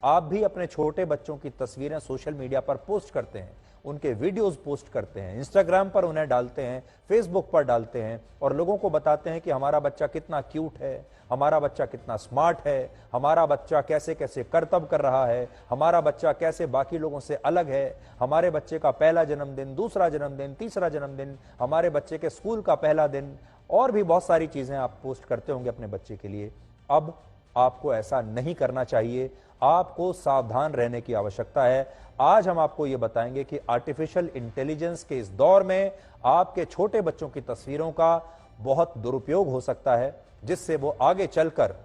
आप भी अपने छोटे बच्चों की तस्वीरें सोशल मीडिया पर पोस्ट करते हैं, उनके वीडियोस पोस्ट करते हैं, इंस्टाग्राम पर उन्हें डालते हैं, फेसबुक पर डालते हैं और लोगों को बताते हैं कि हमारा बच्चा कितना क्यूट है, हमारा बच्चा कितना स्मार्ट है, हमारा बच्चा कैसे कैसे करतब कर रहा है, हमारा बच्चा कैसे बाकी लोगों से अलग है, हमारे बच्चे का पहला जन्मदिन, दूसरा जन्मदिन, तीसरा जन्मदिन, हमारे बच्चे के स्कूल का पहला दिन और भी बहुत सारी चीजें आप पोस्ट करते होंगे अपने बच्चे के लिए। अब आपको ऐसा नहीं करना चाहिए, आपको सावधान रहने की आवश्यकता है। आज हम आपको यह बताएंगे कि आर्टिफिशियल इंटेलिजेंस के इस दौर में आपके छोटे बच्चों की तस्वीरों का बहुत दुरुपयोग हो सकता है, जिससे वो आगे चलकर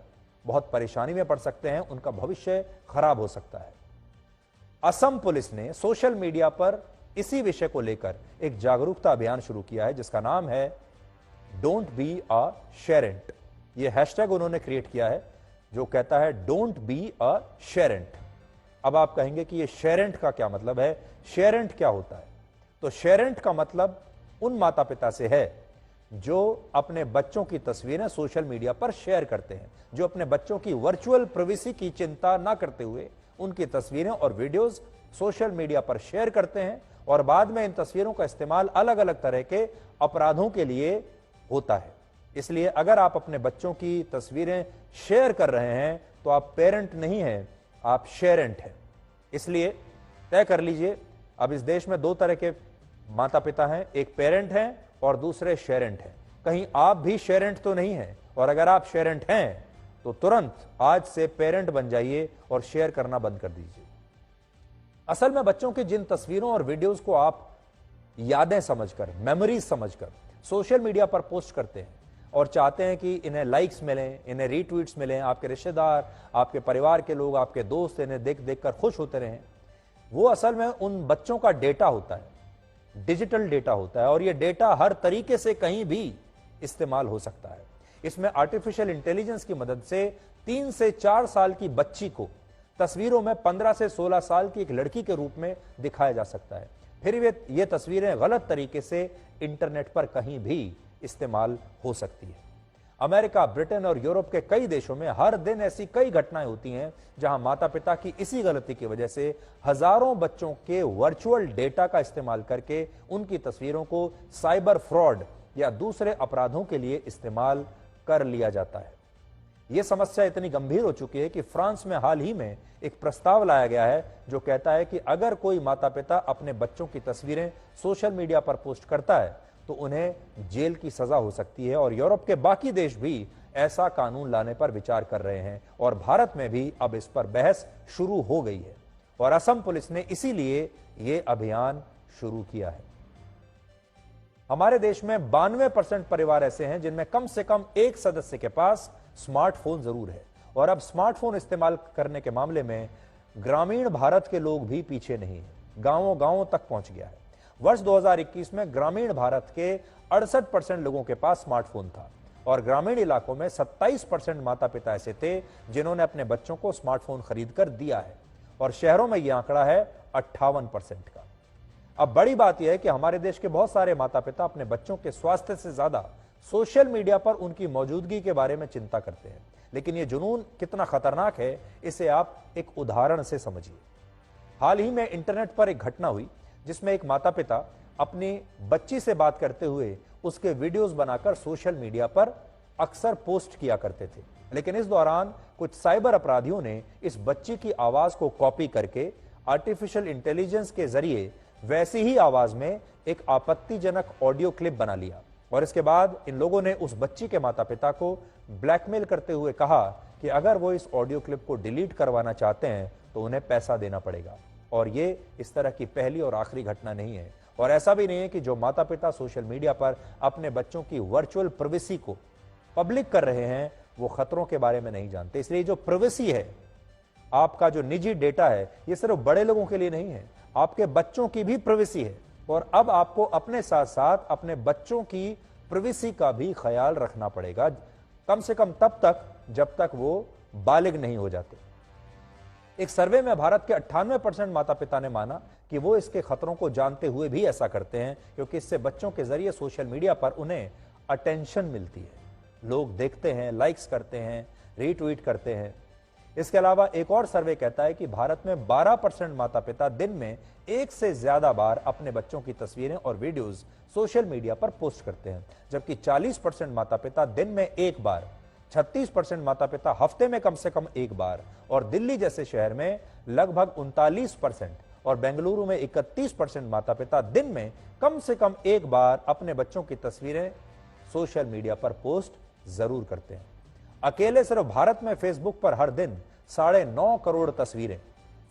बहुत परेशानी में पड़ सकते हैं, उनका भविष्य खराब हो सकता है। असम पुलिस ने सोशल मीडिया पर इसी विषय को लेकर एक जागरूकता अभियान शुरू किया है, जिसका नाम है डोंट बी अ शेरेंट। यह हैशटैग उन्होंने क्रिएट किया है जो कहता है डोंट बी अ शेरेंट। अब आप कहेंगे कि ये शेरेंट का क्या मतलब है, शेरेंट क्या होता है? तो शेरेंट का मतलब उन माता पिता से है जो अपने बच्चों की तस्वीरें सोशल मीडिया पर शेयर करते हैं, जो अपने बच्चों की वर्चुअल प्राइवेसी की चिंता ना करते हुए उनकी तस्वीरें और वीडियोस सोशल मीडिया पर शेयर करते हैं और बाद में इन तस्वीरों का इस्तेमाल अलग अलग तरह के अपराधों के लिए होता है। इसलिए अगर आप अपने बच्चों की तस्वीरें शेयर कर रहे हैं तो आप पेरेंट नहीं हैं, आप शेरेंट हैं। इसलिए तय कर लीजिए, अब इस देश में दो तरह के माता पिता हैं, एक पेरेंट हैं और दूसरे शेरेंट हैं। कहीं आप भी शेरेंट तो नहीं हैं, और अगर आप शेरेंट हैं तो तुरंत आज से पेरेंट बन जाइए और शेयर करना बंद कर दीजिए। असल में बच्चों की जिन तस्वीरों और वीडियोस को आप यादें समझकर, मेमोरीज समझकर सोशल मीडिया पर पोस्ट करते हैं और चाहते हैं कि इन्हें लाइक्स मिलें, इन्हें रीट्वीट्स मिलें, आपके रिश्तेदार, आपके परिवार के लोग, आपके दोस्त इन्हें देख देख कर खुश होते रहें, वो असल में उन बच्चों का डेटा होता है, डिजिटल डेटा होता है और ये डेटा हर तरीके से कहीं भी इस्तेमाल हो सकता है। इसमें आर्टिफिशियल इंटेलिजेंस की मदद से 3 से 4 साल की बच्ची को तस्वीरों में 15 से 16 साल की एक लड़की के रूप में दिखाया जा सकता है। फिर ये तस्वीरें गलत तरीके से इंटरनेट पर कहीं भी इस्तेमाल हो सकती है। अमेरिका, ब्रिटेन और यूरोप के कई देशों में हर दिन ऐसी कई घटनाएं होती हैं जहां माता पिता की इसी गलती की वजह से हजारों बच्चों के वर्चुअल डेटा का इस्तेमाल करके उनकी तस्वीरों को साइबर फ्रॉड या दूसरे अपराधों के लिए इस्तेमाल कर लिया जाता है। यह समस्या इतनी गंभीर हो चुकी है कि फ्रांस में हाल ही में एक प्रस्ताव लाया गया है जो कहता है कि अगर कोई माता पिता अपने बच्चों की तस्वीरें सोशल मीडिया पर पोस्ट करता है तो उन्हें जेल की सजा हो सकती है। और यूरोप के बाकी देश भी ऐसा कानून लाने पर विचार कर रहे हैं और भारत में भी अब इस पर बहस शुरू हो गई है और असम पुलिस ने इसीलिए यह अभियान शुरू किया है। हमारे देश में 92% परिवार ऐसे हैं जिनमें कम से कम एक सदस्य के पास स्मार्टफोन जरूर है और अब स्मार्टफोन इस्तेमाल करने के मामले में ग्रामीण भारत के लोग भी पीछे नहीं है, गांवों गांवों तक पहुंच गया है। वर्ष 2021 में ग्रामीण भारत के 68% लोगों के पास स्मार्टफोन था और ग्रामीण इलाकों में 27% माता पिता ऐसे थे जिन्होंने अपने बच्चों को स्मार्टफोन खरीद कर दिया है और शहरों में यह आंकड़ा है 58% का। अब बड़ी बात यह है कि हमारे देश के बहुत सारे माता पिता अपने बच्चों के स्वास्थ्य से ज्यादा सोशल मीडिया पर उनकी मौजूदगी के बारे में चिंता करते हैं। लेकिन यह जुनून कितना खतरनाक है, इसे आप एक उदाहरण से समझिए। हाल ही में इंटरनेट पर एक घटना हुई जिसमें एक माता पिता अपनी बच्ची से बात करते हुए उसके वीडियोस बनाकर सोशल मीडिया पर अक्सर पोस्ट किया करते थे। लेकिन इस दौरान कुछ साइबर अपराधियों ने इस बच्ची की आवाज को कॉपी करके आर्टिफिशियल इंटेलिजेंस के जरिए वैसी ही आवाज में एक आपत्तिजनक ऑडियो क्लिप बना लिया और इसके बाद इन लोगों ने उस बच्ची के माता पिता को ब्लैकमेल करते हुए कहा कि अगर वो इस ऑडियो क्लिप को डिलीट करवाना चाहते हैं तो उन्हें पैसा देना पड़ेगा। और ये इस तरह की पहली और आखिरी घटना नहीं है और ऐसा भी नहीं है कि जो माता पिता सोशल मीडिया पर अपने बच्चों की वर्चुअल प्राइवेसी को पब्लिक कर रहे हैं वो खतरों के बारे में नहीं जानते। इसलिए जो प्राइवेसी है, आपका जो निजी डेटा है, ये सिर्फ बड़े लोगों के लिए नहीं है, आपके बच्चों की भी प्राइवेसी है और अब आपको अपने साथ साथ अपने बच्चों की प्राइवेसी का भी ख्याल रखना पड़ेगा, कम से कम तब तक जब तक वो बालिग नहीं हो जाते। एक सर्वे में भारत के 98% माता पिता ने माना कि वो इसके खतरों को जानते हुए भी ऐसा करते हैं क्योंकि इससे बच्चों के जरिए सोशल मीडिया पर उन्हें अटेंशन मिलती है, लोग देखते हैं, लाइक्स करते हैं, रीट्वीट करते हैं। इसके अलावा एक और सर्वे कहता है कि भारत में 12% माता पिता दिन में एक से ज्यादा बार अपने बच्चों की तस्वीरें और वीडियोस सोशल मीडिया पर पोस्ट करते हैं, जबकि 40% माता पिता दिन में एक बार, 36% माता पिता हफ्ते में कम से कम एक बार, और दिल्ली जैसे शहर में लगभग 39% और बेंगलुरु में 31% माता पिता दिन में कम से कम एक बार अपने बच्चों की तस्वीरें सोशल मीडिया पर पोस्ट जरूर करते हैं। अकेले सिर्फ भारत में फेसबुक पर हर दिन 9.5 करोड़ तस्वीरें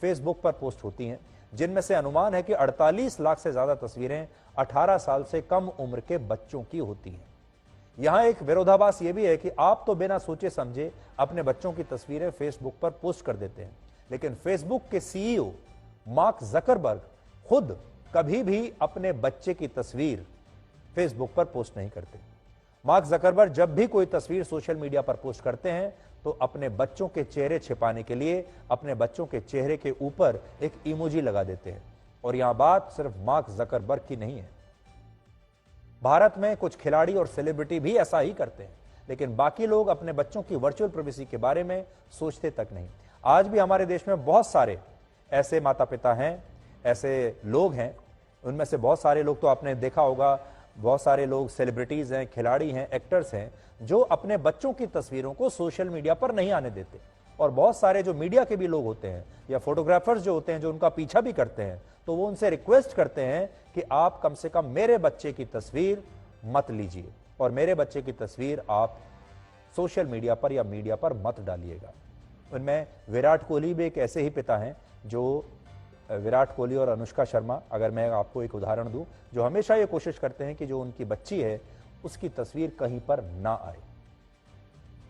फेसबुक पर पोस्ट होती हैं, जिनमें से अनुमान है कि 48 लाख से ज्यादा तस्वीरें 18 साल से कम उम्र के बच्चों की होती हैं। यहां एक विरोधाभास यह भी है कि आप तो बिना सोचे समझे अपने बच्चों की तस्वीरें फेसबुक पर पोस्ट कर देते हैं, लेकिन फेसबुक के सीईओ मार्क जकरबर्ग खुद कभी भी अपने बच्चे की तस्वीर फेसबुक पर पोस्ट नहीं करते। मार्क जकरबर्ग जब भी कोई तस्वीर सोशल मीडिया पर पोस्ट करते हैं तो अपने बच्चों के चेहरे छिपाने के लिए अपने बच्चों के चेहरे के ऊपर एक इमोजी लगा देते हैं। और यहां बात सिर्फ मार्क जकरबर्ग की नहीं है, भारत में कुछ खिलाड़ी और सेलिब्रिटी भी ऐसा ही करते हैं, लेकिन बाकी लोग अपने बच्चों की वर्चुअल प्राइवेसी के बारे में सोचते तक नहीं। आज भी हमारे देश में बहुत सारे ऐसे माता पिता हैं, ऐसे लोग हैं, उनमें से बहुत सारे लोग तो आपने देखा होगा, बहुत सारे लोग सेलिब्रिटीज हैं, खिलाड़ी हैं, एक्टर्स हैं, जो अपने बच्चों की तस्वीरों को सोशल मीडिया पर नहीं आने देते। और बहुत सारे जो मीडिया के भी लोग होते हैं या फोटोग्राफर्स जो होते हैं, जो उनका पीछा भी करते हैं, तो वो उनसे रिक्वेस्ट करते हैं कि आप कम से कम मेरे बच्चे की तस्वीर मत लीजिए और मेरे बच्चे की तस्वीर आप सोशल मीडिया पर या मीडिया पर मत डालिएगा। उनमें विराट कोहली भी एक ऐसे ही पिता हैं, जो विराट कोहली और अनुष्का शर्मा, अगर मैं आपको एक उदाहरण दूं, जो हमेशा ये कोशिश करते हैं कि जो उनकी बच्ची है उसकी तस्वीर कहीं पर ना आए।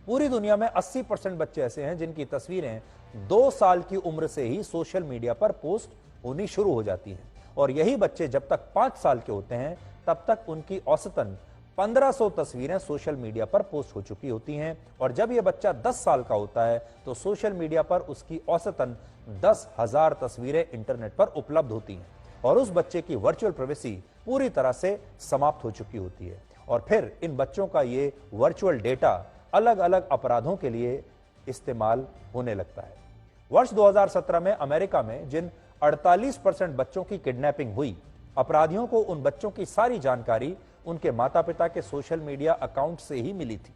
पूरी दुनिया में 80% बच्चे ऐसे हैं जिनकी तस्वीरें 2 साल की उम्र से ही सोशल मीडिया पर पोस्ट होनी शुरू हो जाती हैं, और यही बच्चे जब तक 5 साल के होते हैं तब तक उनकी औसतन 1500 तस्वीरें सोशल मीडिया पर पोस्ट हो चुकी होती हैं, और जब यह बच्चा 10 साल का होता है तो सोशल मीडिया पर उसकी औसतन 10,000 तस्वीरें इंटरनेट पर उपलब्ध होती हैं, और उस बच्चे की वर्चुअल प्राइवेसी पूरी तरह से समाप्त हो चुकी होती है। और फिर इन बच्चों का ये वर्चुअल डेटा अलग अलग अपराधों के लिए इस्तेमाल होने लगता है। वर्ष 2017 में अमेरिका में जिन 48% बच्चों की किडनैपिंग हुई, अपराधियों को उन बच्चों की सारी जानकारी उनके माता पिता के सोशल मीडिया अकाउंट से ही मिली थी।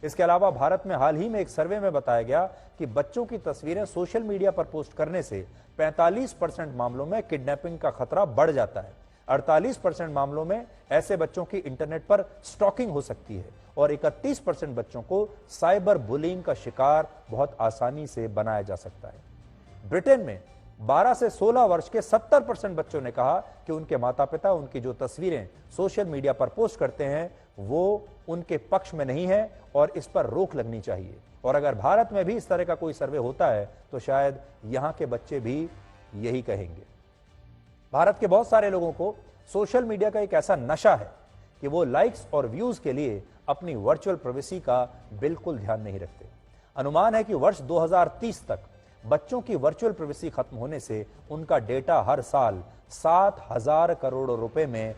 इसके अलावा भारत में हाल ही में एक सर्वे में बताया गया कि बच्चों की तस्वीरें सोशल मीडिया पर पोस्ट करने से 45% मामलों में किडनैपिंग का खतरा बढ़ जाता है, 48% मामलों में ऐसे बच्चों की इंटरनेट पर स्टॉकिंग हो सकती है, और 31% बच्चों को साइबर बुलिंग का शिकार बहुत आसानी से बनाया जा सकता है। ब्रिटेन में 12 से 16 वर्ष के 70% बच्चों ने कहा कि उनके माता पिता उनकी जो तस्वीरें सोशल मीडिया पर पोस्ट करते हैं वो उनके पक्ष में नहीं है और इस पर रोक लगनी चाहिए। और अगर भारत में भी इस तरह का कोई सर्वे होता है तो शायद यहां के बच्चे भी यही कहेंगे। भारत के बहुत सारे लोगों को सोशल मीडिया का एक ऐसा नशा है कि वो लाइक्स और व्यूज के लिए अपनी वर्चुअल प्राइवेसी का बिल्कुल ध्यान नहीं रखते। अनुमान है कि वर्ष 2030 तक बच्चों की वर्चुअल प्राइवेसी खत्म होने से उनका डेटा हर साल 7,000 करोड़ रुपए में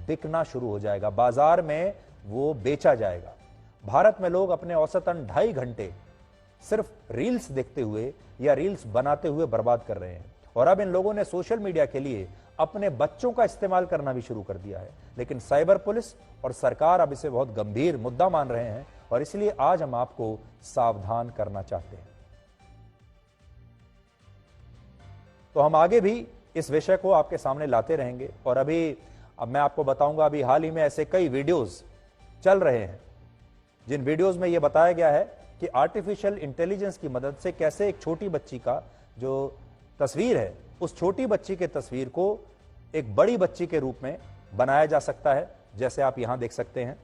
बिकना शुरू हो जाएगा, बाजार में वो बेचा जाएगा। भारत में लोग अपने औसतन 2.5 घंटे सिर्फ रील्स देखते हुए या रील्स बनाते हुए बर्बाद कर रहे हैं, और अब इन लोगों ने सोशल मीडिया के लिए अपने बच्चों का इस्तेमाल करना भी शुरू कर दिया है। लेकिन साइबर पुलिस और सरकार अब इसे बहुत गंभीर मुद्दा मान रहे हैं, और इसलिए आज हम आपको सावधान करना चाहते हैं। तो हम आगे भी इस विषय को आपके सामने लाते रहेंगे, और अब मैं आपको बताऊंगा, अभी हाल ही में ऐसे कई वीडियोस चल रहे हैं जिन वीडियोस में यह बताया गया है कि आर्टिफिशियल इंटेलिजेंस की मदद से कैसे एक छोटी बच्ची का जो तस्वीर है, उस छोटी बच्ची के तस्वीर को एक बड़ी बच्ची के रूप में बनाया जा सकता है, जैसे आप यहां देख सकते हैं।